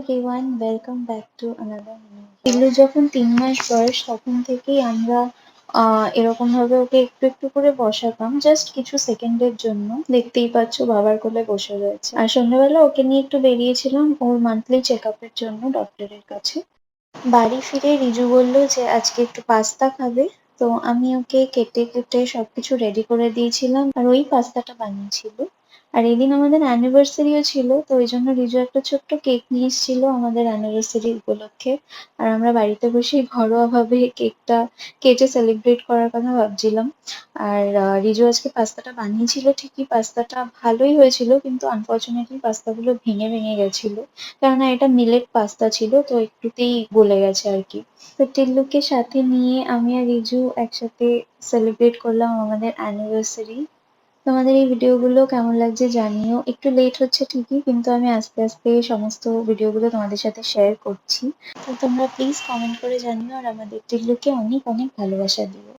Everyone, welcome back to another new. টিল্লুর যখন 3 মাস বয়স তখন থেকেই আমরা এরকম ভাবে ওকে একটু একটু করে বসাতাম, জাস্ট কিছু সেকেন্ডের জন্য। দেখতেই পাচ্ছো বাবার কোলে বসে রয়েছে। আর সন্ধ্যাবেলা ওকে নিয়ে একটু বেরিয়েছিলাম ওর মান্থলি চেক আপের জন্য ডক্টরের কাছে। বাড়ি ফিরে রিজু বলল যে আজকে একটু পাস্তা খাবে। তো আমি ওকে কেটে কেটে সবকিছু রেডি করে দিয়েছিলাম আর ওই পাস্তাটা বানিয়েছিল। আর এদিন আমাদের অ্যানিভার্সারিও ছিল, তো ওই জন্য রিজু একটা ছোট্ট কেক নিয়ে এসেছিল আমাদের অ্যানিভার্সারি উপলক্ষে। আর আমরা বাড়িতে বসেই ঘরোয়া ভাবে কেকটা কেটে সেলিব্রেট করার কথা ভাবছিলাম। আর রিজু আজকে পাস্তাটা বানিয়েছিল ঠিকই, পাস্তাটা ভালোই হয়েছিল, কিন্তু আনফর্চুনেটলি পাস্তাগুলো ভেঙে ভেঙে গেছিল। কেননা এটা মিলেট পাস্তা ছিল, তো একটুতেই গলে গেছে আর কি। তো টিল্লুকে সাথে নিয়ে আমি আর রিজু একসাথে সেলিব্রেট করলাম আমাদের অ্যানিভার্সারি। তোমাদের এই ভিডিওগুলো কেমন লাগছে জানিও। একটু লেট হচ্ছে ঠিকই, কিন্তু আমি আস্তে আস্তে সমস্ত ভিডিওগুলো তোমাদের সাথে শেয়ার করছি। তো তোমরা প্লিজ কমেন্ট করে জানিও আর আমাদের টিল্লুকে অনেক অনেক ভালোবাসা দিও।